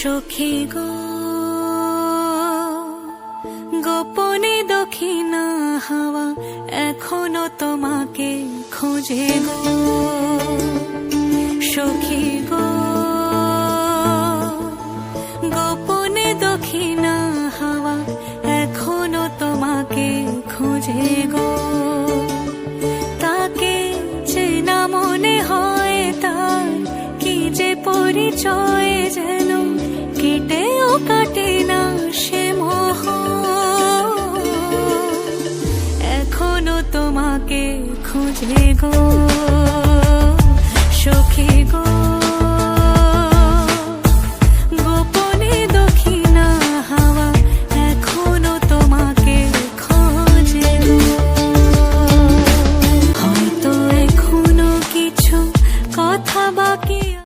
সখী গো গোপনে দক্ষিণা হাওয়া এখনো তোমাকে খোঁজে গো সখী গো গোপনে দক্ষিণা হাওয়া এখনো তোমাকে খোঁজে গো তাকে চেনা মনে হয় তার কি যে পরিচয় যেন কেটেও কাটে না সে মোহ এখনো তোমাকে খুঁজে গো